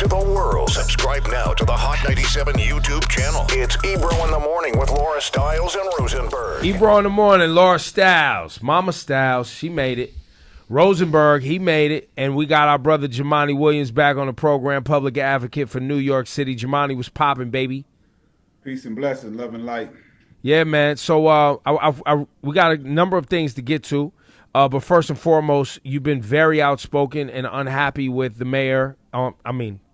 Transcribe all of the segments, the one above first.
to the world. Subscribe now to the Hot 97 YouTube channel. It's Ebro in the Morning with Laura Stiles and Rosenberg. Ebro in the Morning, Laura Stiles. Mama Stiles, she made it. Rosenberg, he made it. And we got our brother Jumaane Williams back on the program, public advocate for New York City. Jumaane was popping, baby. Peace and blessings, love and light. Yeah, man. So we got a number of things to get to. But first and foremost, you've been very outspoken and unhappy with the mayor.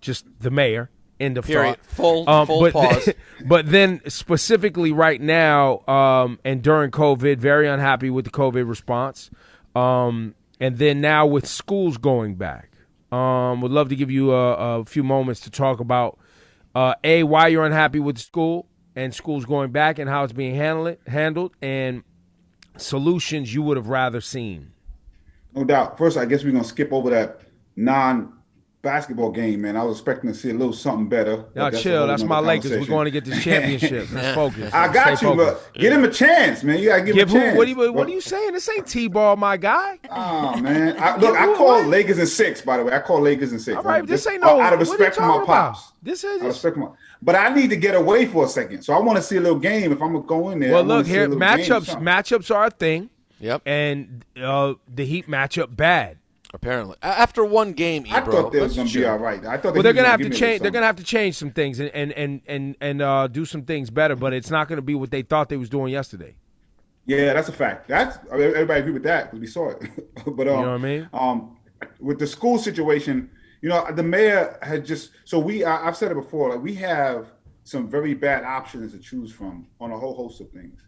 Just the mayor. End of Period. thought. Full pause. But then specifically right now and during COVID, very unhappy with the COVID response. And then now with schools going back. Would love to give you a few moments to talk about, why you're unhappy with the school and schools going back and how it's being handled, and solutions you would have rather seen. No doubt. First, I guess we're going to skip over that non-basketball game, man. I was expecting to see a little something better. Y'all chill. That's my Lakers. We're going to get this championship. Let's focus. I got you, but get him a chance, man. You got to give him a chance. What are you saying? This ain't T-ball, my guy. Oh, man. I call Lakers in 6, by the way. I call Lakers in 6. All right, this ain't no. Out of respect for my pops. But I need to get away for a second. So I want to see a little game. If I'm going to go in there. Well, look here. Matchups are a thing. Yep. And the Heat matchup bad. Apparently, after one game, I thought they was going to be all right. I thought. Well, they're going to have to change. They're going to have to change some things and do some things better. But it's not going to be what they thought they was doing yesterday. Yeah, that's a fact. Everybody agree with that because we saw it. But you know what I mean? With the school situation, the mayor had just. So I've said it before. Like, we have some very bad options to choose from on a whole host of things,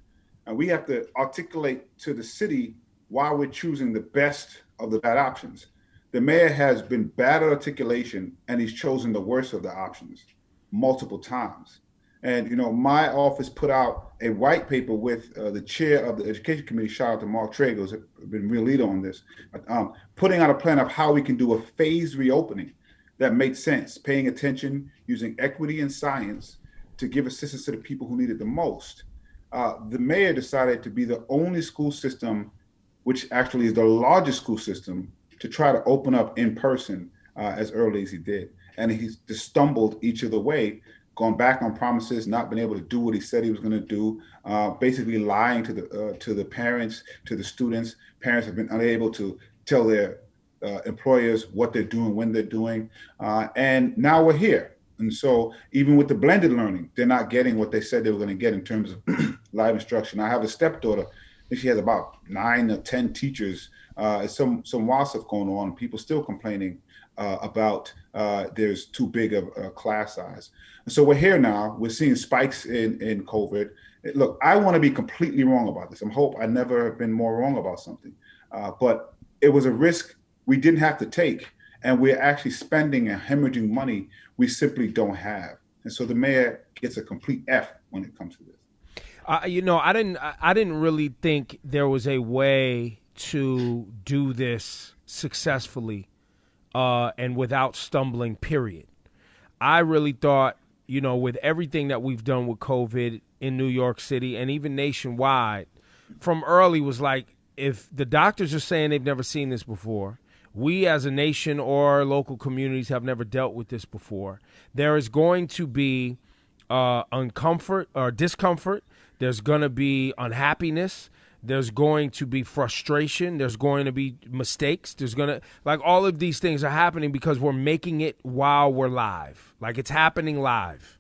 and we have to articulate to the city why we're choosing the best of the bad options. The mayor has been bad at articulation, and he's chosen the worst of the options multiple times. And, my office put out a white paper with the chair of the education committee, shout out to Mark Traeger, who's been real leader on this, putting out a plan of how we can do a phased reopening that made sense, paying attention, using equity and science to give assistance to the people who need it the most. The mayor decided to be the only school system, which actually is the largest school system, to try to open up in person as early as he did. And he's just stumbled each of the way, gone back on promises, not been able to do what he said he was going to do, basically lying to the parents, to the students. Parents have been unable to tell their employers what they're doing, when they're doing. And now we're here. And so even with the blended learning, they're not getting what they said they were going to get in terms of live instruction. I have a stepdaughter. She has about 9 or 10 teachers. Some wild stuff going on. People still complaining about there's too big of a class size. And so we're here now. We're seeing spikes in COVID. Look, I want to be completely wrong about this. I hope I never have been more wrong about something. But it was a risk we didn't have to take. And we're actually spending and hemorrhaging money we simply don't have. And so the mayor gets a complete F when it comes to this. I didn't really think there was a way to do this successfully and without stumbling, period. I really thought, with everything that we've done with COVID in New York City and even nationwide, from early was like, if the doctors are saying they've never seen this before, we as a nation or local communities have never dealt with this before, there is going to be discomfort. There's going to be unhappiness. There's going to be frustration. There's going to be mistakes. All of these things are happening because we're making it while we're live. Like, it's happening live.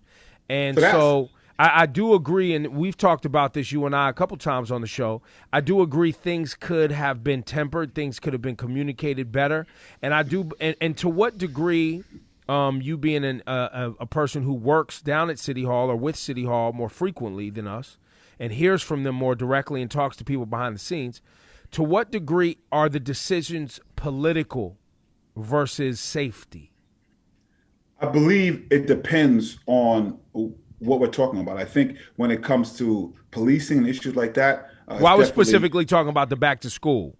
And so I do agree, and we've talked about this, you and I, a couple times on the show. I do agree things could have been tempered. Things could have been communicated better. And I do, and to what degree, you being a person who works down at City Hall or with City Hall more frequently than us, and hears from them more directly and talks to people behind the scenes, to what degree are the decisions political versus safety? I believe it depends on what we're talking about. I think when it comes to policing and issues like that. I was specifically talking about the back to school.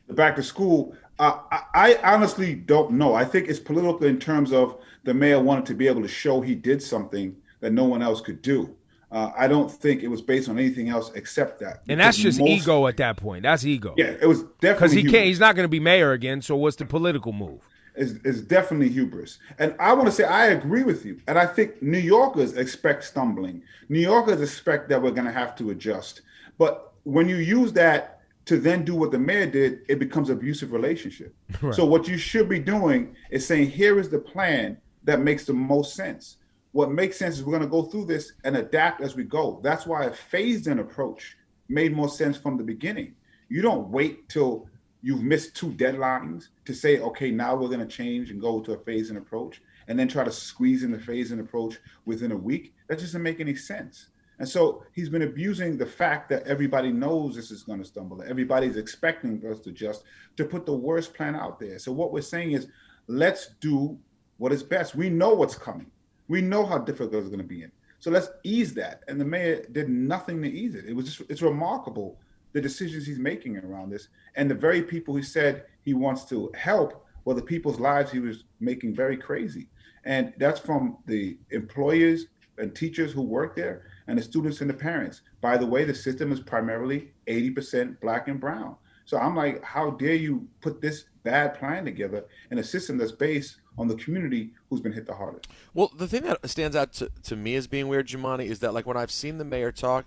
The back to school, I honestly don't know. I think it's political in terms of the mayor wanted to be able to show he did something that no one else could do. I don't think it was based on anything else except that. And that's just ego at that point. That's ego. Yeah, it was definitely because he's not going to be mayor again. So what's the political move? is definitely hubris. And I want to say I agree with you. And I think New Yorkers expect stumbling. New Yorkers expect that we're going to have to adjust. But when you use that to then do what the mayor did, it becomes an abusive relationship. Right. So what you should be doing is saying, here is the plan that makes the most sense. What makes sense is we're going to go through this and adapt as we go. That's why a phased-in approach made more sense from the beginning. You don't wait till you've missed 2 deadlines to say, okay, now we're going to change and go to a phase-in approach, and then try to squeeze in the phase-in approach within a week. That doesn't make any sense. And so he's been abusing the fact that everybody knows this is going to stumble. Everybody's expecting us to adjust, to put the worst plan out there. So what we're saying is, let's do what is best. We know what's coming. We know how difficult it's going to be in. So let's ease that. And the mayor did nothing to ease it. It's remarkable, the decisions he's making around this. And the very people he said he wants to help were the people's lives he was making very crazy. And that's from the employers and teachers who work there, and the students and the parents. By the way, the system is primarily 80% Black and brown. So I'm like, how dare you put this bad plan together in a system that's based on the community who's been hit the hardest? Well, the thing that stands out to me as being weird, Jumaane, is that like when I've seen the mayor talk,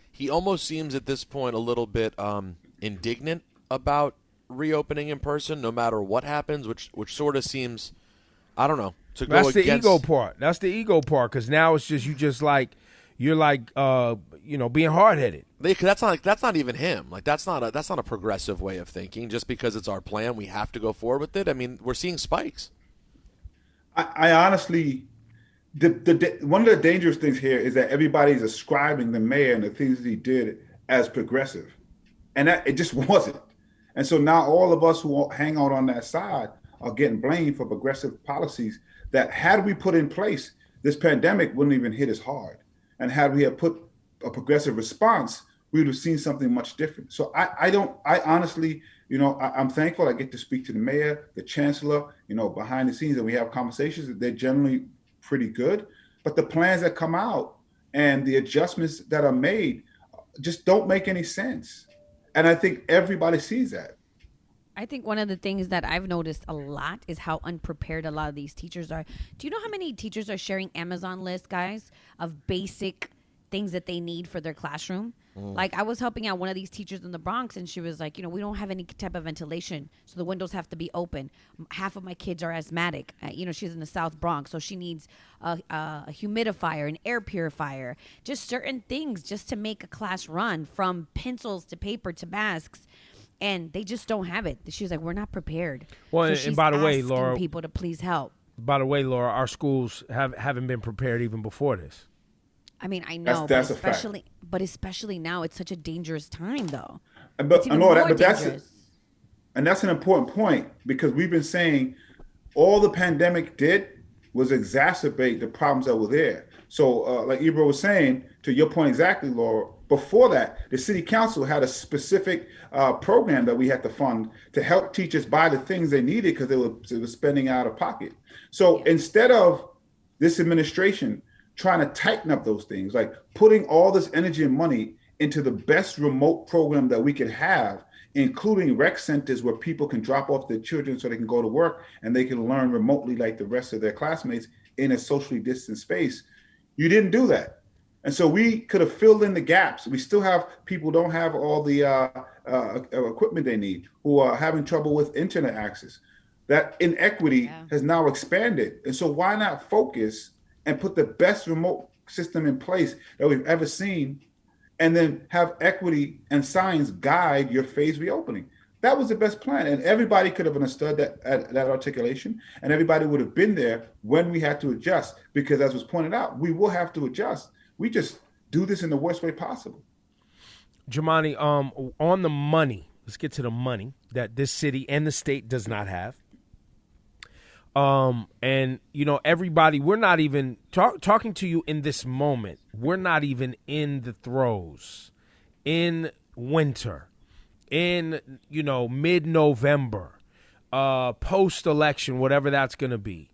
he almost seems at this point a little bit indignant about reopening in person, no matter what happens, which sort of seems, I don't know, to go against. That's the ego part. That's the ego part, because now it's just you're being hard-headed. That's not even him. Like that's not a progressive way of thinking. Just because it's our plan, we have to go forward with it. I mean, we're seeing spikes. I honestly, one of the dangerous things here is that everybody's ascribing the mayor and the things that he did as progressive, and that it just wasn't. And so now all of us who hang out on that side are getting blamed for progressive policies that, had we put in place, this pandemic wouldn't even hit as hard. And had we have put a progressive response, we would have seen something much different. So I honestly, I'm thankful I get to speak to the mayor, the chancellor, behind the scenes, and we have conversations that they're generally pretty good. But the plans that come out and the adjustments that are made just don't make any sense. And I think everybody sees that. I think one of the things that I've noticed a lot is how unprepared a lot of these teachers are. Do you know how many teachers are sharing Amazon lists, guys, of basic things that they need for their classroom? Like, I was helping out one of these teachers in the Bronx, and she was like, we don't have any type of ventilation, so the windows have to be open. Half of my kids are asthmatic. She's in the South Bronx, so she needs a humidifier, an air purifier, just certain things just to make a class run, from pencils to paper to masks. And they just don't have it. She's like, we're not prepared. Well, so and by the way, asking Laura, people to please help. By the way, Laura, our schools haven't been prepared even before this. I mean, I know, that's but especially now, it's such a dangerous time, though. That's an important point, because we've been saying all the pandemic did was exacerbate the problems that were there. So like Ibro was saying, to your point exactly, Laura, before that, the city council had a specific program that we had to fund to help teachers buy the things they needed because they were spending out of pocket. So instead of this administration trying to tighten up those things, like putting all this energy and money into the best remote program that we could have, including rec centers where people can drop off their children so they can go to work and they can learn remotely like the rest of their classmates in a socially distant space, you didn't do that. And so we could have filled in the gaps. We still have people who don't have all the equipment they need, who are having trouble with internet access. That inequity has now expanded. And so why not focus and put the best remote system in place that we've ever seen, and then have equity and science guide your phase reopening? That was the best plan. And everybody could have understood that articulation, and everybody would have been there when we had to adjust, because as was pointed out, we will have to adjust. We just do this in the worst way possible. Jumaane, on the money, let's get to the money that this city and the state does not have. And, everybody, we're not even talking to you in this moment. We're not even in the throes, in winter, in, mid-November, post-election, whatever that's going to be.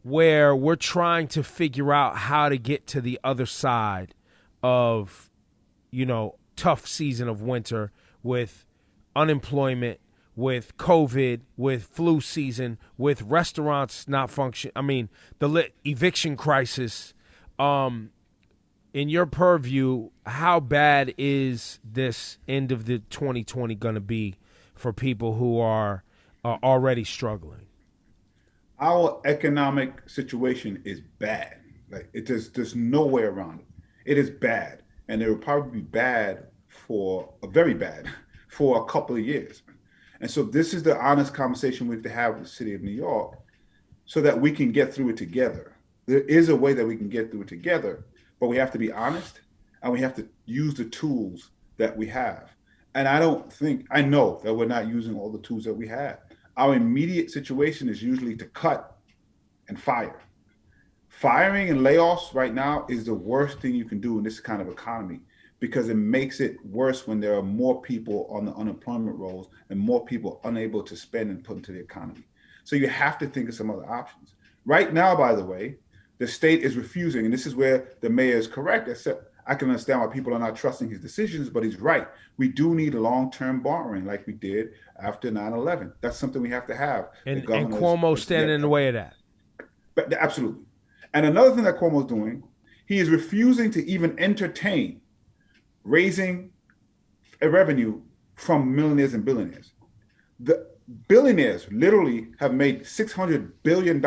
Where we're trying to figure out how to get to the other side of, tough season of winter, with unemployment, with COVID, with flu season, with restaurants not function. I mean, the eviction crisis. In your purview, how bad is this end of the 2020 going to be for people who are already struggling? Our economic situation is bad. Like there's no way around it. It is bad, and it will probably be bad very bad for a couple of years. And so this is the honest conversation we have to have with the city of New York, so that we can get through it together. There is a way that we can get through it together, but we have to be honest, and we have to use the tools that we have. And I know that we're not using all the tools that we have. Our immediate situation is usually to cut and fire. Firing and layoffs right now is the worst thing you can do in this kind of economy, because it makes it worse when there are more people on the unemployment rolls and more people unable to spend and put into the economy. So you have to think of some other options. Right now, by the way, the state is refusing, and this is where the mayor is correct. Except I can understand why people are not trusting his decisions, but he's right. We do need long-term borrowing like we did after 9/11. That's something we have to have. And Cuomo's standing in the way of that. But absolutely. And another thing that Cuomo's doing, he is refusing to even entertain raising a revenue from millionaires and billionaires. The billionaires literally have made $600 billion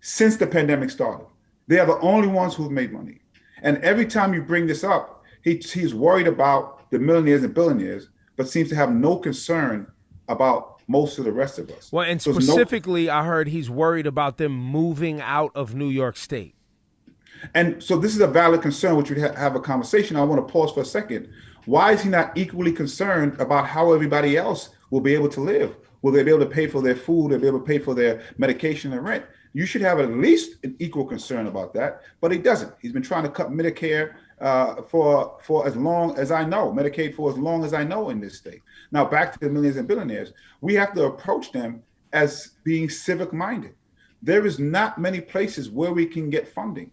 since the pandemic started. They are the only ones who've made money. And every time you bring this up, he's worried about the millionaires and billionaires, but seems to have no concern about most of the rest of us. Well, and specifically, I heard he's worried about them moving out of New York State. And so this is a valid concern, which we have a conversation. I want to pause for a second. Why is he not equally concerned about how everybody else will be able to live? Will they be able to pay for their food? They'll be able to pay for their medication and rent? You should have at least an equal concern about that, but he doesn't. He's been trying to cut Medicare for as long as I know, Medicaid for as long as I know in this state. Now, back to the millions and billionaires, we have to approach them as being civic-minded. There is not many places where we can get funding.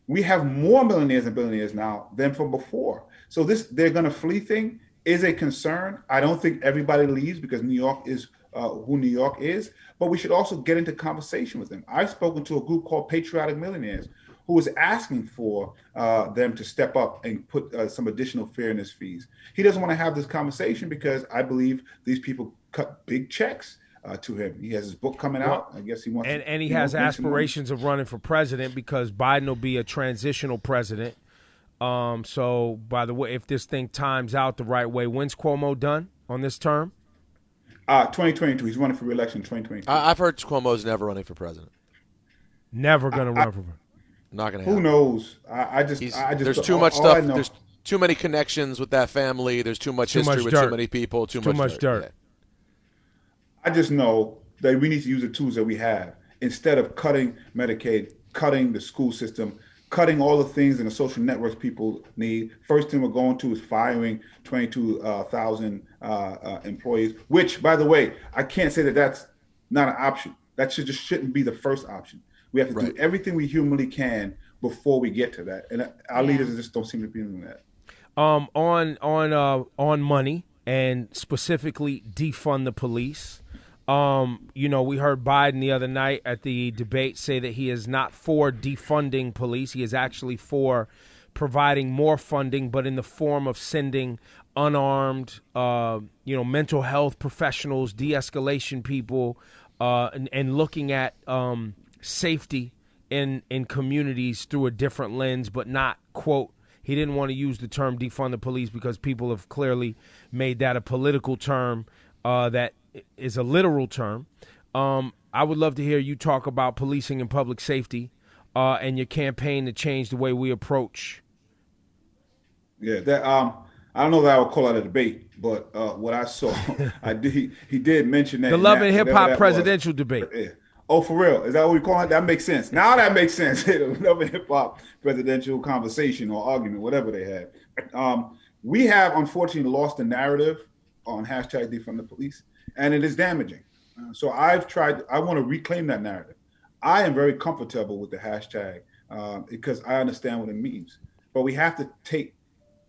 We have more millionaires and billionaires now than from before. So this they're going to flee thing is a concern. I don't think everybody leaves because New York is who New York is, but we should also get into conversation with them. I've spoken to a group called Patriotic Millionaires who is asking for them to step up and put some additional fairness fees. He doesn't want to have this conversation because I believe these people cut big checks to him. He has his book coming out. I guess he wants and he has aspirations of running for president because Biden will be a transitional president. So, by the way, if this thing times out the right way, when's Cuomo done on this term? 2022. He's running for re-election in 2022. I've heard Cuomo's never running for president. Never going to run for president. Not going to happen. Who knows? I just there's too much stuff. There's too many connections with that family. There's too much history with too many people. Too much dirt. Yeah. I just know that we need to use the tools that we have instead of cutting Medicaid, cutting the school system, cutting all the things in the social networks people need. First thing we're going to is firing 22,000 employees, which, by the way, I can't say that that's not an option. That shouldn't be the first option. We have to do everything we humanly can before we get to that. And our leaders just don't seem to be doing that. On money and specifically defund the police. We heard Biden the other night at the debate say that he is not for defunding police. He is actually for providing more funding, but in the form of sending unarmed, mental health professionals, de-escalation people, and looking at safety in communities through a different lens, but not, quote, he didn't want to use the term defund the police because people have clearly made that a political term that is a literal term. I would love to hear you talk about policing and public safety and your campaign to change the way we approach. Yeah, I don't know that I would call it a debate, but what I saw, he did mention that. The Love and Hip Hop presidential debate. Yeah. Oh, for real? Is that what we call it? That makes sense. Now that makes sense. The Love and Hip Hop presidential conversation or argument, whatever they had. We have, unfortunately, lost the narrative on hashtag defund the police, and it is damaging. So I want to reclaim that narrative. I am very comfortable with the hashtag because I understand what it means. But we have to take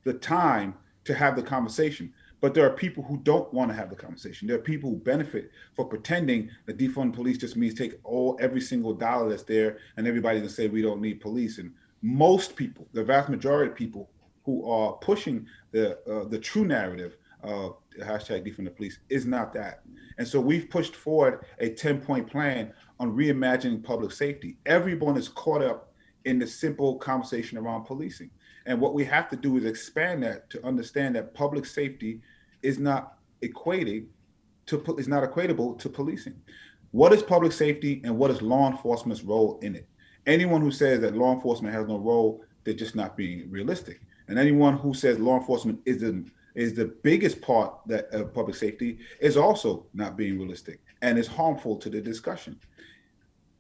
the time to have the conversation. But there are people who don't want to have the conversation. There are people who benefit for pretending that defund police just means take every single dollar that's there and everybody's gonna say we don't need police. And most people, the vast majority of people who are pushing the true narrative of hashtag defund the police is not that. And so we've pushed forward a 10-point plan on reimagining public safety. Everyone is caught up in the simple conversation around policing. And what we have to do is expand that to understand that public safety is not equatable to policing. What is public safety and what is law enforcement's role in it? Anyone who says that law enforcement has no role, they're just not being realistic. And anyone who says law enforcement is the biggest part of public safety is also not being realistic and is harmful to the discussion.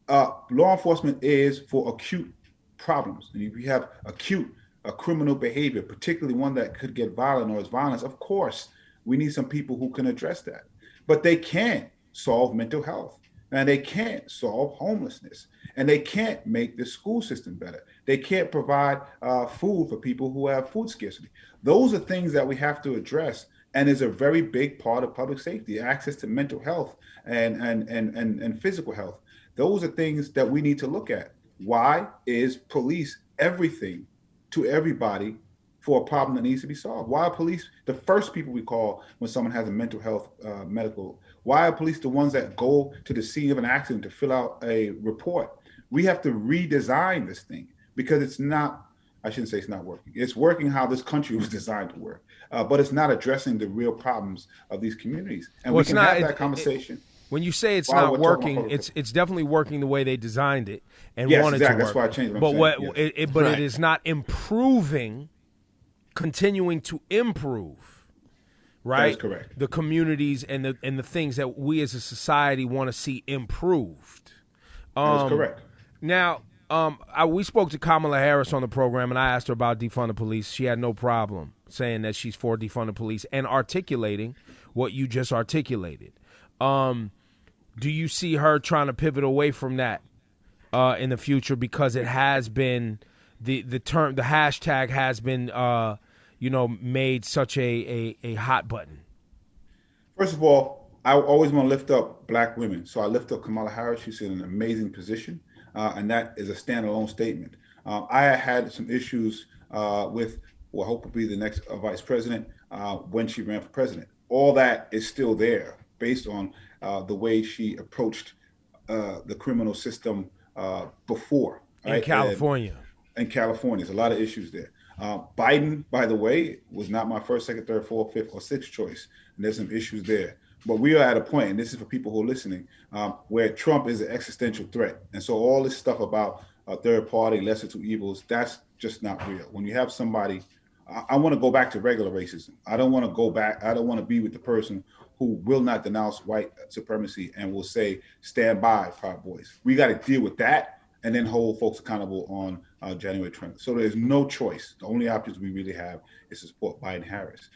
Law enforcement is for acute problems. And if you have acute criminal behavior, particularly one that could get violent or is violence, of course, we need some people who can address that. But they can't solve mental health, and they can't solve homelessness, and they can't make the school system better. They can't provide food for people who have food scarcity. Those are things that we have to address, and is a very big part of public safety, access to mental health and physical health. Those are things that we need to look at. Why is police everything to everybody for a problem that needs to be solved? Why are police the first people we call when someone has a mental health medical? Why are police the ones that go to the scene of an accident to fill out a report? We have to redesign this thing because it's not, I shouldn't say it's not working. It's working how this country was designed to work, but it's not addressing the real problems of these communities. And we can have that conversation. When you say it's not working, it's definitely working the way they designed it and wanted to work. That's why I changed it. But it is not improving, continuing to improve, right? That is correct. The communities and the things that we as a society want to see improved. That is correct. Now, we spoke to Kamala Harris on the program, and I asked her about defund the police. She had no problem saying that she's for defund the police and articulating what you just articulated. Do you see her trying to pivot away from that in the future, because it has been the hashtag has been made such a hot button? First of all, I always want to lift up Black women, so I lift up Kamala Harris. She's in an amazing position, and that is a standalone statement. I had some issues with who I hope will be the next vice president when she ran for president. All that is still there, based on the way she approached the criminal system before. Right? In California. In California, there's a lot of issues there. Biden, by the way, was not my first, second, third, fourth, fifth, or sixth choice. And there's some issues there. But we are at a point, and this is for people who are listening, where Trump is an existential threat. And so all this stuff about a third party, lesser two evils, that's just not real. When you have somebody, I want to go back to regular racism. I don't want to go back. I don't want to be with the person who will not denounce white supremacy and will say, stand by, Proud Boys. We got to deal with that and then hold folks accountable on January 20th. So there's no choice. The only options we really have is to support Biden-Harris.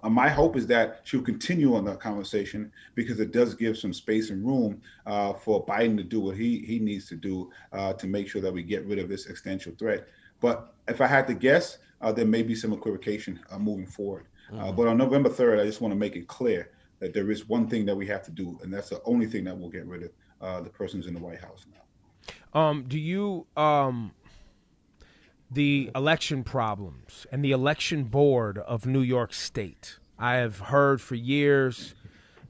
My hope is that she'll continue on that conversation, because it does give some space and room for Biden to do what he needs to do to make sure that we get rid of this existential threat. But if I had to guess, there may be some equivocation moving forward. But on November 3rd, I just want to make it clear that there is one thing that we have to do, and that's the only thing that will get rid of the persons in the White House now. Do you the election problems and the election board of New York State? I have heard for years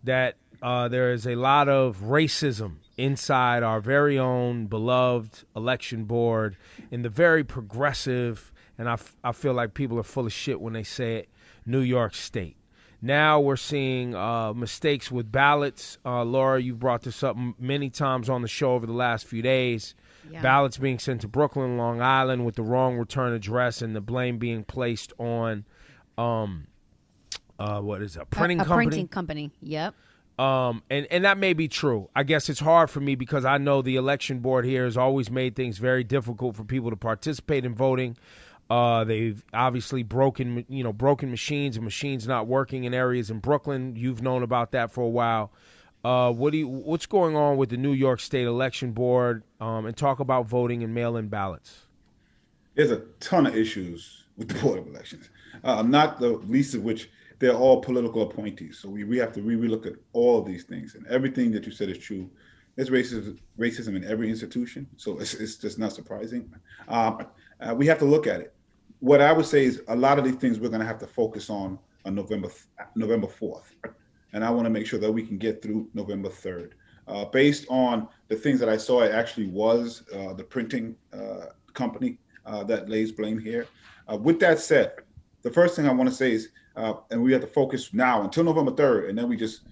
that there is a lot of racism inside our very own beloved election board in the very progressive, and I feel like people are full of shit when they say it, New York State. Now we're seeing mistakes with ballots. Laura, you've brought this up many times on the show over the last few days. Yeah. Ballots being sent to Brooklyn, Long Island with the wrong return address, and the blame being placed on what is it, a printing company? A printing company, yep. And that may be true. I guess it's hard for me because I know the election board here has always made things very difficult for people to participate in voting. They've obviously broken machines and machines not working in areas in Brooklyn. You've known about that for a while. What's going on with the New York State Election Board, and talk about voting and mail-in ballots? There's a ton of issues with the Board of Elections, not the least of which they're all political appointees. So we have to really look at all of these things, and everything that you said is true. There's racism in every institution, so it's just not surprising. We have to look at it. What I would say is a lot of these things we're going to have to focus on November 4th, and I want to make sure that we can get through November 3rd. Based on the things that I saw, it actually was the printing company that lays blame here. With that said, the first thing I want to say is, and we have to focus now until November 3rd, and then we just,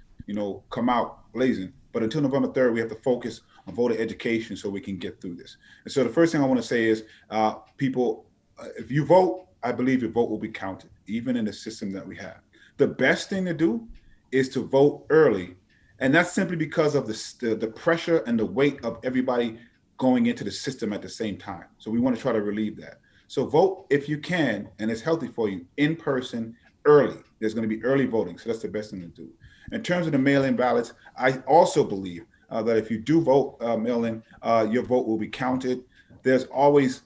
come out blazing. But until November 3rd, we have to focus on voter education so we can get through this. And so the first thing I want to say is, people, if you vote, I believe your vote will be counted, even in the system that we have. The best thing to do is to vote early. And that's simply because of the pressure and the weight of everybody going into the system at the same time. So we want to try to relieve that. So vote if you can, and it's healthy for you, in person, early. There's going to be early voting, so that's the best thing to do. In terms of the mail-in ballots, I also believe that if you do vote mail-in, your vote will be counted. There's always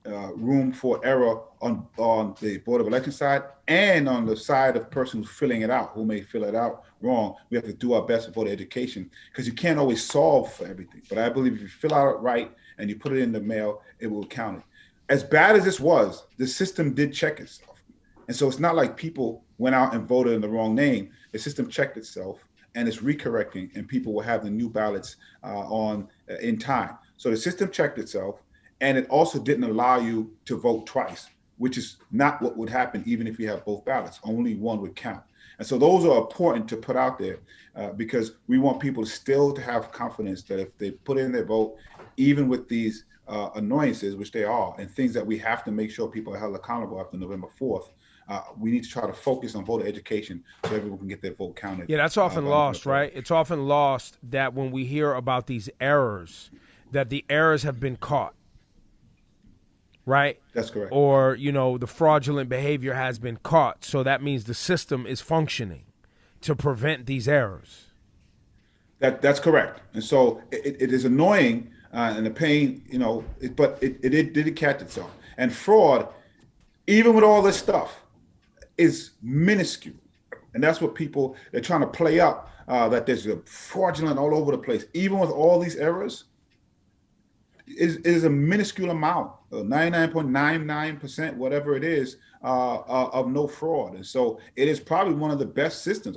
room for error on the Board of Election side and on the side of the person who's filling it out, who may fill it out wrong. We have to do our best for voter education, because you can't always solve for everything. But I believe if you fill out it right and you put it in the mail, it will count it. As bad as this was, the system did check itself. And so it's not like people went out and voted in the wrong name. The system checked itself, and it's recorrecting, and people will have the new ballots in time. So the system checked itself, and it also didn't allow you to vote twice, which is not what would happen even if you have both ballots. Only one would count. And so those are important to put out there because we want people still to have confidence that if they put in their vote, even with these annoyances, which they are, and things that we have to make sure people are held accountable after November 4th, we need to try to focus on voter education so everyone can get their vote counted. Yeah, that's often lost, right? It's often lost that when we hear about these errors, that the errors have been caught, right? That's correct. Or, the fraudulent behavior has been caught. So that means the system is functioning to prevent these errors. That's correct. And so it is annoying and the pain, but it did catch itself. And fraud, even with all this stuff, is minuscule. And that's what they're trying to play up, that there's a fraudulent all over the place. Even with all these errors, it is a minuscule amount, 99.99%, whatever it is, of no fraud. And so it is probably one of the best systems.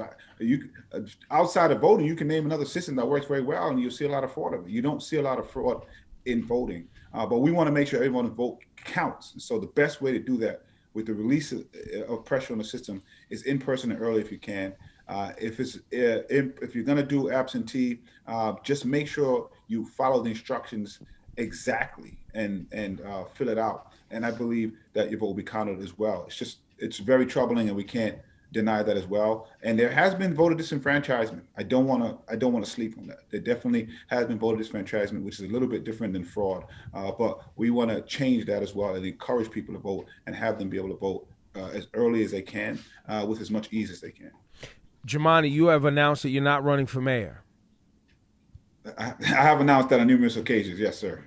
Outside of voting, you can name another system that works very well, and you'll see a lot of fraud of it. You don't see a lot of fraud in voting, but we want to make sure everyone's vote counts. And so the best way to do that with the release of pressure on the system is in person and early if you can. If you're going to do absentee, just make sure you follow the instructions exactly and fill it out. And I believe that your vote will be counted as well. It's very troubling, and we can't deny that as well. And there has been voter disenfranchisement. I don't want to sleep on that. There definitely has been voter disenfranchisement, which is a little bit different than fraud. But we want to change that as well and encourage people to vote and have them be able to vote as early as they can with as much ease as they can. Jumaane, you have announced that you're not running for mayor. I have announced that on numerous occasions. Yes, sir.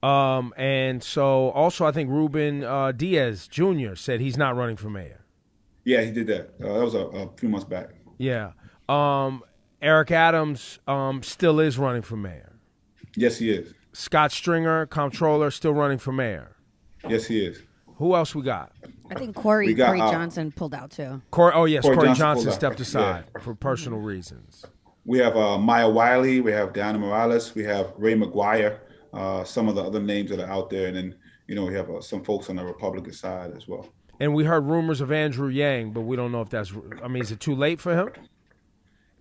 And so also I think Ruben Diaz Jr. said he's not running for mayor. Yeah, he did that. That was a few months back. Yeah. Eric Adams still is running for mayor. Yes, he is. Scott Stringer, comptroller, still running for mayor. Yes, he is. Who else we got? I think Corey Johnson pulled out too. Corey Johnson Johnson stepped aside for personal reasons. We have Maya Wiley, we have Diana Morales, we have Ray McGuire, some of the other names that are out there, and then we have some folks on the Republican side as well. And we heard rumors of Andrew Yang, but we don't know if that's. Is it too late for him?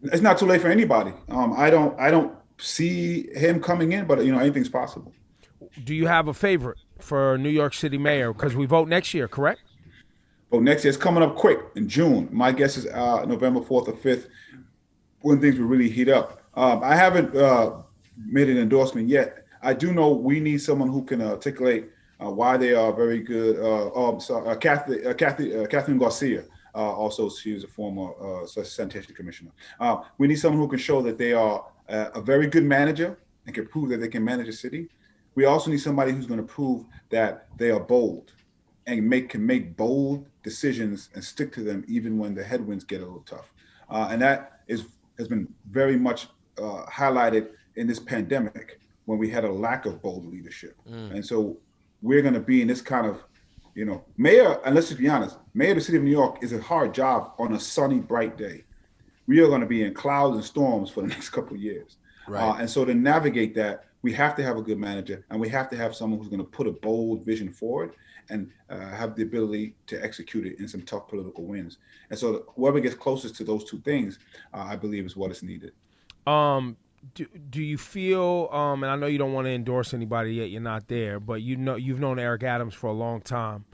It's not too late for anybody. I don't see him coming in, but anything's possible. Do you have a favorite for New York City mayor? Because we vote next year, correct? Vote next year. It's coming up quick in June. My guess is November 4th or 5th, when things will really heat up. I haven't made an endorsement yet. I do know we need someone who can articulate why they are very good. Kathleen Garcia, also she was a former sanitation commissioner. We need someone who can show that they are a very good manager and can prove that they can manage a city. We also need somebody who's going to prove that they are bold. and can make bold decisions and stick to them even when the headwinds get a little tough. And that has been very much highlighted in this pandemic when we had a lack of bold leadership. And so we're going to be in this kind of, mayor, and let's just be honest, mayor of the city of New York is a hard job on a sunny, bright day. We are going to be in clouds and storms for the next couple of years. Right. And so to navigate that, we have to have a good manager, and we have to have someone who's going to put a bold vision forward and have the ability to execute it in some tough political wins. And so whoever gets closest to those two things, I believe, is what is needed. Do you feel, and I know you don't want to endorse anybody yet, you're not there, but you've known Eric Adams for a long time.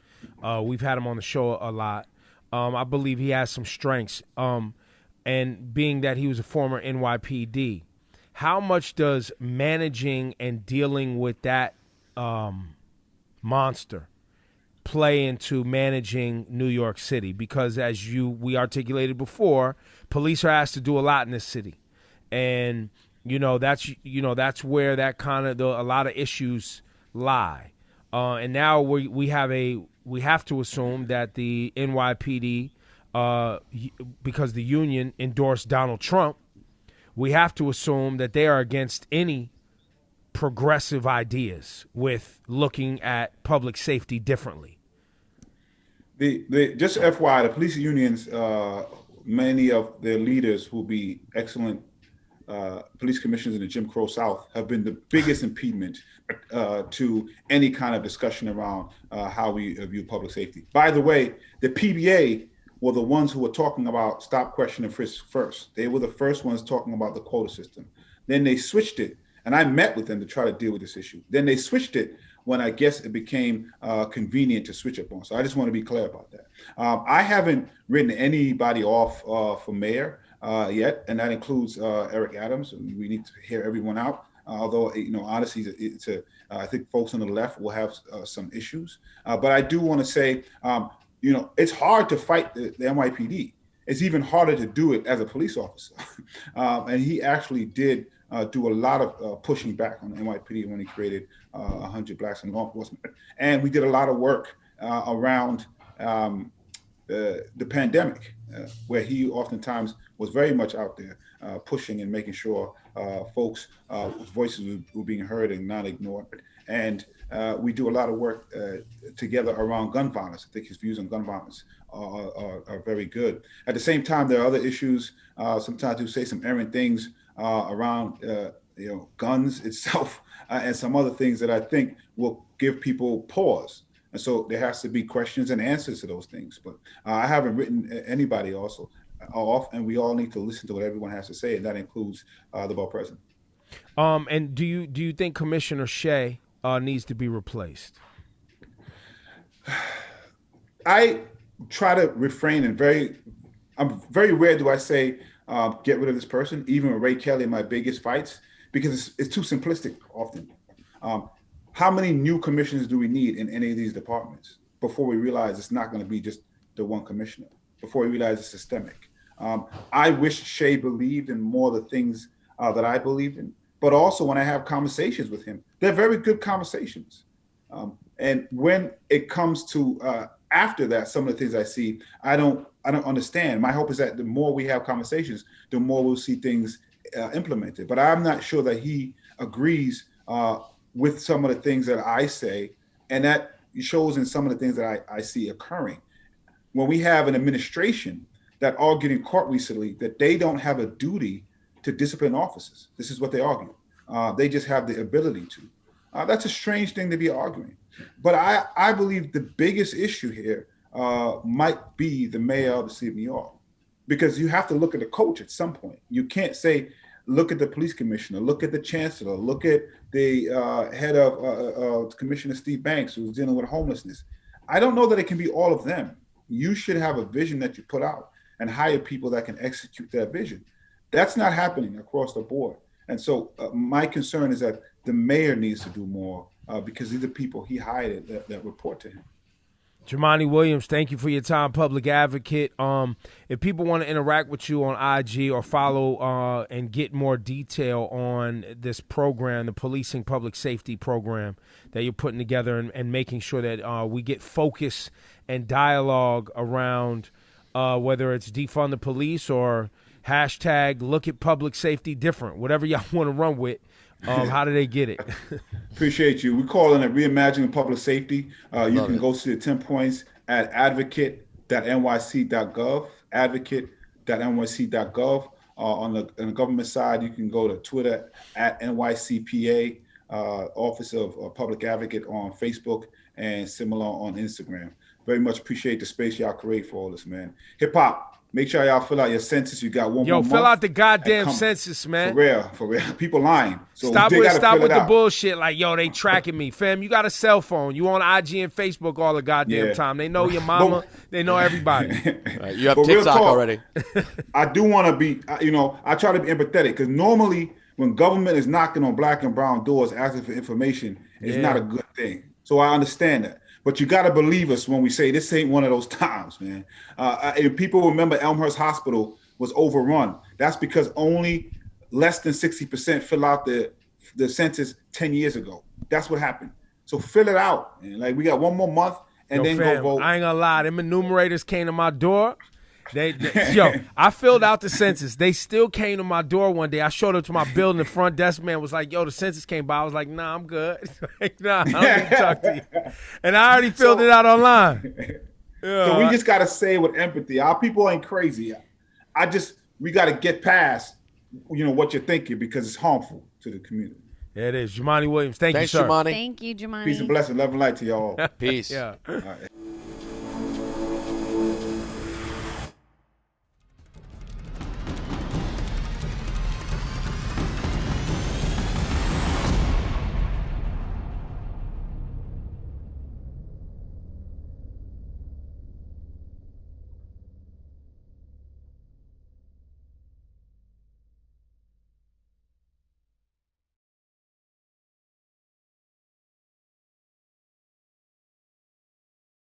We've had him on the show a lot. I believe he has some strengths. And being that he was a former NYPD, how much does managing and dealing with that monster play into managing New York City? Because as we articulated before, police are asked to do a lot in this city. And that's where that kind of a lot of issues lie. And now we have to assume that the NYPD, because the union endorsed Donald Trump, we have to assume that they are against any progressive ideas with looking at public safety differently. Just FYI, the police unions, many of their leaders will be excellent police commissioners in the Jim Crow South, have been the biggest impediment to any kind of discussion around how we view public safety. By the way, the PBA were the ones who were talking about stop, question, and frisk first. They were the first ones talking about the quota system. Then they switched it, and I met with them to try to deal with this issue. Then they switched it when I guess it became convenient to switch up on. So I just want to be clear about that. I haven't written anybody off for mayor yet, and that includes Eric Adams. We need to hear everyone out. Although, honestly, I think folks on the left will have some issues. But I do want to say, it's hard to fight the NYPD. It's even harder to do it as a police officer. And he actually did do a lot of pushing back on the NYPD when he created 100 Blacks in Law Enforcement. And we did a lot of work around the pandemic, where he oftentimes was very much out there pushing and making sure folks' voices were being heard and not ignored. And we do a lot of work together around gun violence. I think his views on gun violence are very good. At the same time, there are other issues. Sometimes he'll say some errant things around guns itself and some other things that I think will give people pause. And so there has to be questions and answers to those things. But I haven't written anybody off, and we all need to listen to what everyone has to say, and that includes the borough president. And do you think Commissioner Shea needs to be replaced? I try to refrain, and very rare do I say get rid of this person, even with Ray Kelly in my biggest fights, because it's too simplistic often. How many new commissioners do we need in any of these departments before we realize it's not going to be just the one commissioner, before we realize it's systemic? I wish Shea believed in more of the things that I believed in, but also when I have conversations with him, they're very good conversations. And when it comes to after that, some of the things I see, I don't understand. My hope is that the more we have conversations, the more we'll see things implemented. But I'm not sure that he agrees with some of the things that I say, and that shows in some of the things that I see occurring. When we have an administration that argued in court recently that they don't have a duty to discipline officers. This is what they argue. They just have the ability to. That's a strange thing to be arguing. But I believe the biggest issue here might be the mayor of the city of New York, because you have to look at the coach at some point. You can't say, look at the police commissioner, look at the chancellor, look at the head of Commissioner Steve Banks, who's dealing with homelessness. I don't know that it can be all of them. You should have a vision that you put out and hire people that can execute that vision. That's not happening across the board. And so my concern is that the mayor needs to do more because these are people he hired that report to him. Jumaane Williams, thank you for your time, public advocate. If people want to interact with you on IG or follow and get more detail on this program, the policing public safety program that you're putting together and making sure that we get focus and dialogue around whether it's defund the police or hashtag look at public safety different, whatever y'all want to run with. How do they get it? Appreciate you. We call it Reimagining Public Safety. You can go see the 10 points at advocate.nyc.gov, advocate.nyc.gov. On the government side, you can go to Twitter at NYCPA, Office of Public Advocate on Facebook, and similar on Instagram. Very much appreciate the space y'all create for all this, man. Hip hop. Make sure y'all fill out your census. You got one more month. Yo, fill out the goddamn census, man. For real. People lying. So stop with the bullshit. Like, yo, they tracking me. Fam, you got a cell phone. You on IG and Facebook all the goddamn time. They know your mama. They know everybody. Right, you have TikTok already. I do want to be, I try to be empathetic because normally when government is knocking on black and brown doors asking for information, it's not a good thing. So I understand that. But you got to believe us when we say this ain't one of those times, man. If people remember Elmhurst Hospital was overrun, that's because only less than 60% fill out the census 10 years ago. That's what happened. So fill it out. Man. Like, we got one more month and then fam, go vote. I ain't gonna lie. Them enumerators came to my door. I filled out the census. They still came to my door one day. I showed up to my building. The front desk man was like, yo, the census came by. I was like, nah, I'm good. Nah, I don't need to talk to you. And I already filled it out online. So we just got to say with empathy, our people ain't crazy. We got to get past, what you're thinking because it's harmful to the community. There it is. Jumaane Williams. Thanks you, sir. Jumaane. Thank you, Jumaane. Peace and blessing. Love and light to y'all. Peace. Yeah. All right.